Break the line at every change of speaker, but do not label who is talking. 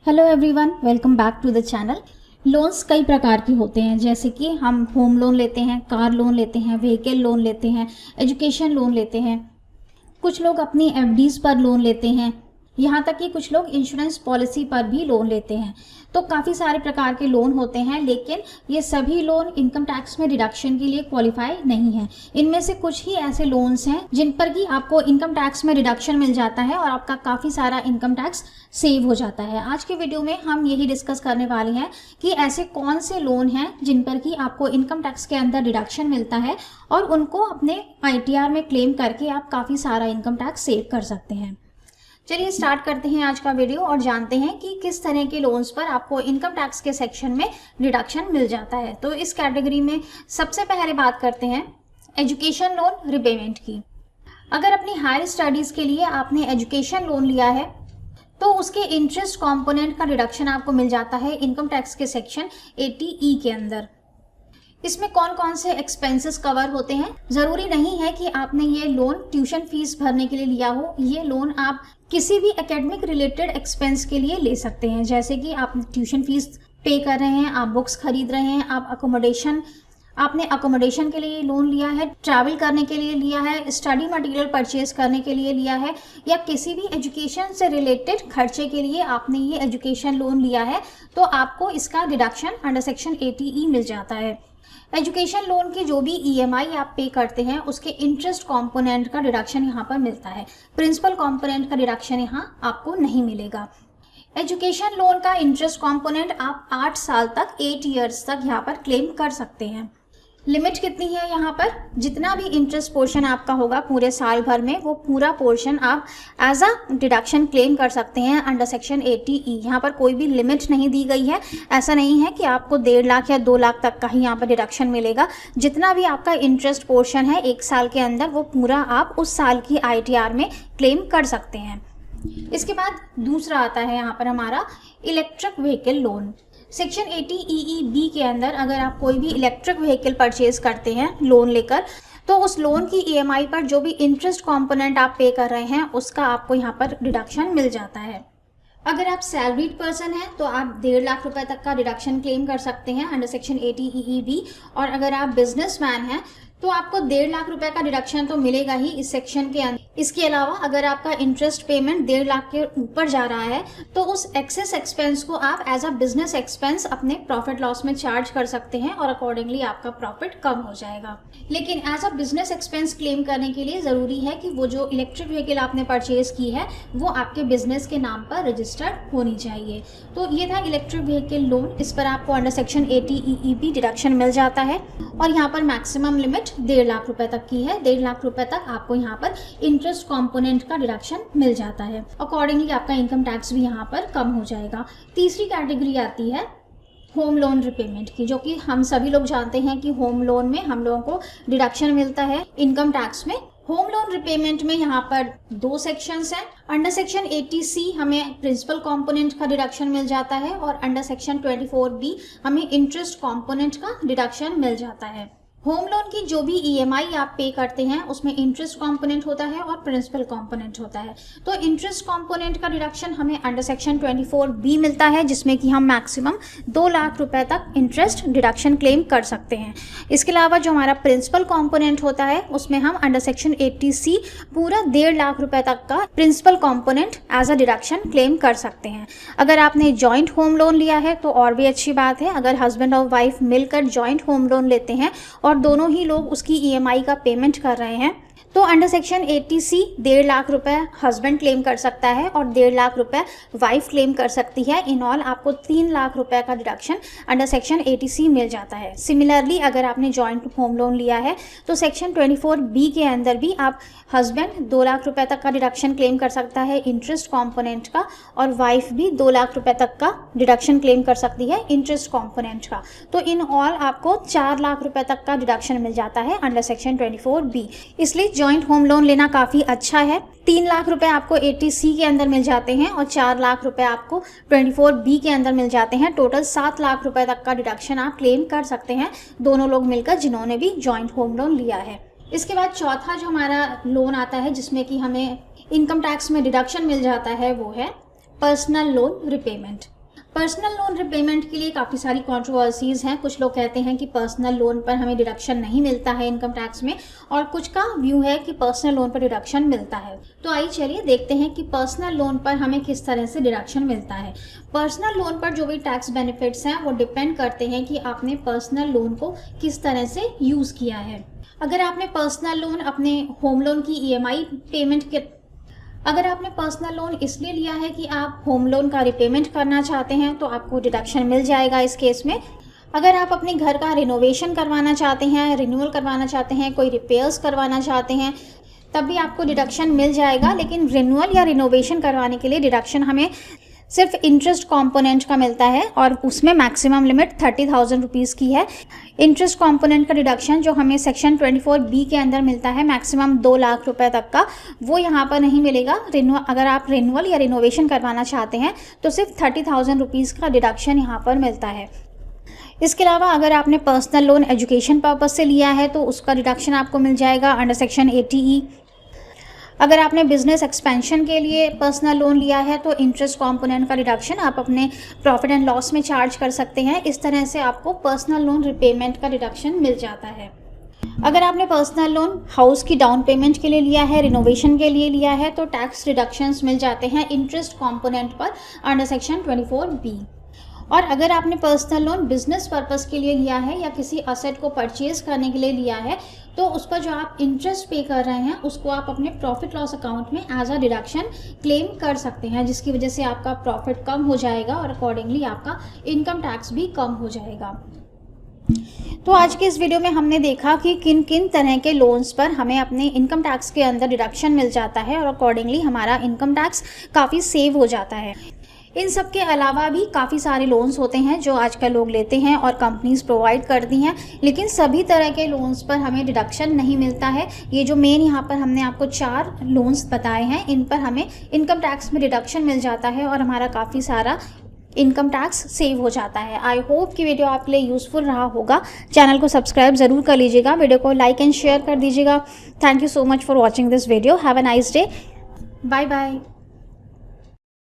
Hello everyone, welcome back to the channel. Loans कई प्रकार के होते हैं, जैसे कि हम होम लोन लेते हैं, कार लोन लेते हैं, व्हीकल लोन लेते हैं, एजुकेशन लोन लेते हैं। कुछ लोग अपनी एफडीज पर लोन लेते हैं, यहाँ तक कि कुछ लोग इंश्योरेंस पॉलिसी पर भी लोन लेते हैं। तो काफ़ी सारे प्रकार के लोन होते हैं, लेकिन ये सभी लोन इनकम टैक्स में डिडक्शन के लिए क्वालिफाई नहीं है। इनमें से कुछ ही ऐसे लोन्स हैं जिन पर कि आपको इनकम टैक्स में डिडक्शन मिल जाता है और आपका काफ़ी सारा इनकम टैक्स सेव हो जाता है। आज के वीडियो में हम यही डिस्कस करने वाले हैं कि ऐसे कौन से लोन हैं जिन पर कि आपको इनकम टैक्स के अंदर डिडक्शन मिलता है और उनको अपने आईटीआर में क्लेम करके आप काफ़ी सारा इनकम टैक्स सेव कर सकते हैं। चलिए स्टार्ट करते हैं आज का वीडियो और जानते हैं कि किस तरह के लोन्स पर आपको इनकम टैक्स के सेक्शन में डिडक्शन मिल जाता है। तो इस कैटेगरी में सबसे पहले बात करते हैं एजुकेशन लोन रिपेमेंट की। अगर अपनी हायर स्टडीज़ के लिए आपने एजुकेशन लोन लिया है तो उसके इंटरेस्ट कंपोनेंट का डिडक्शन आपको मिल जाता है इनकम टैक्स के सेक्शन 80E के अंदर। इसमें कौन कौन से एक्सपेंसेस कवर होते हैं? ज़रूरी नहीं है कि आपने ये लोन ट्यूशन फीस भरने के लिए लिया हो। ये लोन आप किसी भी एकेडमिक रिलेटेड एक्सपेंस के लिए ले सकते हैं, जैसे कि आप ट्यूशन फीस पे कर रहे हैं, आप बुक्स खरीद रहे हैं, आपने अकोमोडेशन के लिए लोन लिया है, ट्रैवल करने के लिए लिया है, स्टडी मटेरियल परचेज करने के लिए लिया है, या किसी भी एजुकेशन से रिलेटेड खर्चे के लिए आपने ये एजुकेशन लोन लिया है, तो आपको इसका डिडक्शन अंडर सेक्शन 80E मिल जाता है। एजुकेशन लोन की जो भी ईएमआई आप पे करते हैं उसके इंटरेस्ट कंपोनेंट का डिडक्शन यहाँ पर मिलता है। प्रिंसिपल कंपोनेंट का डिडक्शन यहाँ आपको नहीं मिलेगा। एजुकेशन लोन का इंटरेस्ट कंपोनेंट आप 8 साल तक 8 इयर्स तक यहाँ पर क्लेम कर सकते हैं। लिमिट कितनी है यहाँ पर? जितना भी इंटरेस्ट पोर्शन आपका होगा पूरे साल भर में, वो पूरा पोर्शन आप एज अ डिडक्शन क्लेम कर सकते हैं अंडर सेक्शन 80E। यहाँ पर कोई भी लिमिट नहीं दी गई है। ऐसा नहीं है कि आपको 1.5 लाख या 2 लाख तक का ही यहाँ पर डिडक्शन मिलेगा। जितना भी आपका इंटरेस्ट पोर्शन है 1 साल के अंदर, वो पूरा आप उस साल की आईटीआर में क्लेम कर सकते हैं। इसके बाद दूसरा आता है यहाँ पर हमारा electric vehicle loan. Section 80EE-B के अंदर अगर आप कोई भी इलेक्ट्रिक व्हीकल परचेज करते हैं लोन लेकर, तो उस लोन की ईएमआई पर जो भी इंटरेस्ट कंपोनेंट आप पे कर रहे हैं उसका आपको यहाँ पर डिडक्शन मिल जाता है। अगर आप सैलरीड पर्सन हैं तो आप 1.5 लाख रुपए तक का डिडक्शन क्लेम कर सकते हैं अंडर सेक्शन 80EE-B, और अगर आप बिजनेसमैन हैं तो आपको 1.5 लाख रुपए का डिडक्शन तो मिलेगा ही इस सेक्शन के अंदर। इसके अलावा अगर आपका इंटरेस्ट पेमेंट 1.5 लाख के ऊपर जा रहा है तो उस एक्सेस एक्सपेंस को आप एज अ बिजनेस एक्सपेंस अपने प्रॉफिट लॉस में चार्ज कर सकते हैं और अकॉर्डिंगली आपका प्रॉफिट कम हो जाएगा। लेकिन as a business expense claim करने के लिए ज़रूरी है कि वो जो इलेक्ट्रिक व्हीकल आपने परचेज की है वो आपके बिजनेस के नाम पर रजिस्टर्ड होनी चाहिए। तो ये था इलेक्ट्रिक व्हीकल लोन। इस पर आपको अंडर सेक्शन 80EE-B डिडक्शन मिल जाता है और यहाँ पर मैक्सिमम लिमिट 1.5 लाख रुपए तक की है। 1.5 लाख रुपए तक आपको यहाँ पर इंटरेस्ट कंपोनेंट का डिडक्शन मिल जाता है। अकॉर्डिंगली आपका इनकम टैक्स भी यहाँ पर कम हो जाएगा। तीसरी कैटेगरी आती है होम लोन रिपेमेंट की, जो कि हम सभी लोग जानते हैं कि होम लोन में हम लोगों को डिडक्शन मिलता है इनकम टैक्स में। होम लोन रिपेमेंट में यहाँ पर 2 सेक्शंस हैं। अंडर सेक्शन 80C हमें प्रिंसिपल कंपोनेंट का डिडक्शन मिल जाता है और अंडर सेक्शन 24B हमें इंटरेस्ट कंपोनेंट का डिडक्शन मिल जाता है। होम लोन की जो भी ईएमआई आप पे करते हैं उसमें इंटरेस्ट कंपोनेंट होता है और प्रिंसिपल कंपोनेंट होता है। तो इंटरेस्ट कंपोनेंट का डिडक्शन हमें अंडर सेक्शन 24B मिलता है, जिसमें कि हम मैक्सिमम 2 लाख रुपए तक इंटरेस्ट डिडक्शन क्लेम कर सकते हैं। इसके अलावा जो हमारा प्रिंसिपल कंपोनेंट होता है उसमें हम अंडर सेक्शन 80C पूरा 1.5 लाख रुपए तक का principal component as a deduction claim कर सकते हैं। अगर आपने जॉइंट होम लोन लिया है तो और भी अच्छी बात है। अगर हस्बैंड और वाइफ मिलकर जॉइंट होम लोन लेते हैं और दोनों ही लोग उसकी ईएमआई का पेमेंट कर रहे हैं तो अंडर सेक्शन 80C 1.5 लाख रुपए हस्बैंड क्लेम कर सकता है और 1.5 लाख रुपए वाइफ क्लेम कर सकती है। इन ऑल आपको 3 लाख रुपए का डिडक्शन अंडर सेक्शन 80C मिल जाता है। सिमिलरली अगर आपने जॉइंट होम लोन लिया है तो सेक्शन 24B के अंदर भी आप हस्बैंड 2 लाख रुपए तक का डिडक्शन क्लेम कर सकता है इंटरेस्ट कॉम्पोनेंट का, और वाइफ भी 2 लाख रुपए तक का डिडक्शन क्लेम कर सकती है इंटरेस्ट कॉम्पोनेंट का। तो इन ऑल आपको 4 लाख रुपए तक का डिडक्शन मिल जाता है अंडर सेक्शन 24B। इसलिए जॉइंट होम लोन लेना काफ़ी अच्छा है। 3 लाख रुपए आपको 80C के अंदर मिल जाते हैं और 4 लाख रुपए आपको 24B के अंदर मिल जाते हैं। टोटल 7 लाख रुपए तक का डिडक्शन आप क्लेम कर सकते हैं दोनों लोग मिलकर जिन्होंने भी जॉइंट होम लोन लिया है। इसके बाद चौथा जो हमारा लोन आता है जिसमें कि हमें इनकम टैक्स में डिडक्शन मिल जाता है वो है personal loan repayment. Personal loan repayment के लिए काफ़ी सारी कंट्रोवर्सीज़ हैं। कुछ लोग कहते हैं कि पर्सनल लोन पर हमें डिडक्शन नहीं मिलता है इनकम टैक्स में, और कुछ का व्यू है कि पर्सनल लोन पर डिडक्शन मिलता है। तो आइए चलिए देखते हैं कि पर्सनल लोन पर हमें किस तरह से डिडक्शन मिलता है। पर्सनल लोन पर जो भी टैक्स बेनिफिट्स हैं वो डिपेंड करते हैं कि आपने पर्सनल लोन को किस तरह से यूज़ किया है। अगर आपने पर्सनल लोन अपने होम लोन की EMI पेमेंट के अगर आपने पर्सनल लोन इसलिए लिया है कि आप होम लोन का रिपेमेंट करना चाहते हैं तो आपको डिडक्शन मिल जाएगा इस केस में। अगर आप अपने घर का रिनोवेशन करवाना चाहते हैं, रिन्यूअल करवाना चाहते हैं, कोई रिपेयर्स करवाना चाहते हैं, तब भी आपको डिडक्शन मिल जाएगा। लेकिन रिन्यूअल या रिनोवेशन करवाने के लिए डिडक्शन हमें सिर्फ इंटरेस्ट कंपोनेंट का मिलता है और उसमें मैक्सिमम लिमिट 30,000 रुपीज़ की है। इंटरेस्ट कंपोनेंट का डिडक्शन जो हमें सेक्शन 24B के अंदर मिलता है मैक्सिमम 2 लाख रुपए तक का, वो यहाँ पर नहीं मिलेगा। अगर आप रिन्यूअल या रिनोवेशन करवाना चाहते हैं तो सिर्फ 30,000 रुपीज़ का डिडक्शन यहाँ पर मिलता है। इसके अलावा अगर आपने पर्सनल लोन एजुकेशन पर्पज़ से लिया है तो उसका डिडक्शन आपको मिल जाएगा अंडर सेक्शन 80E। अगर आपने बिजनेस एक्सपेंशन के लिए पर्सनल लोन लिया है तो इंटरेस्ट कंपोनेंट का डिडक्शन आप अपने प्रॉफिट एंड लॉस में चार्ज कर सकते हैं। इस तरह से आपको पर्सनल लोन रिपेमेंट का डिडक्शन मिल जाता है। अगर आपने पर्सनल लोन हाउस की डाउन पेमेंट के लिए लिया है, रिनोवेशन के लिए लिया है, तो टैक्स डिडक्शंस मिल जाते हैं इंटरेस्ट कंपोनेंट पर अंडर सेक्शन 24B। और अगर आपने पर्सनल लोन बिजनेस पर्पस के लिए लिया है या किसी असेट को परचेज करने के लिए लिया है तो उस पर जो आप इंटरेस्ट पे कर रहे हैं उसको आप अपने प्रॉफिट लॉस अकाउंट में एज अ डिडक्शन क्लेम कर सकते हैं, जिसकी वजह से आपका प्रॉफिट कम हो जाएगा और अकॉर्डिंगली आपका इनकम टैक्स भी कम हो जाएगा। तो आज के इस वीडियो में हमने देखा कि किन किन तरह के लोन्स पर हमें अपने इनकम टैक्स के अंदर डिडक्शन मिल जाता है और अकॉर्डिंगली हमारा इनकम टैक्स काफ़ी सेव हो जाता है। इन सब के अलावा भी काफ़ी सारे लोन्स होते हैं जो आजकल लोग लेते हैं और कंपनीज प्रोवाइड करती हैं, लेकिन सभी तरह के लोन्स पर हमें डिडक्शन नहीं मिलता है। ये जो मेन यहाँ पर हमने आपको 4 लोन्स बताए हैं इन पर हमें इनकम टैक्स में डिडक्शन मिल जाता है और हमारा काफ़ी सारा इनकम टैक्स सेव हो जाता है। आई होप कि वीडियो आपके लिए यूज़फुल रहा होगा। चैनल को सब्सक्राइब ज़रूर कर लीजिएगा, वीडियो को लाइक एंड शेयर कर दीजिएगा। Thank you so much for watching this video. Have a nice day. Bye bye.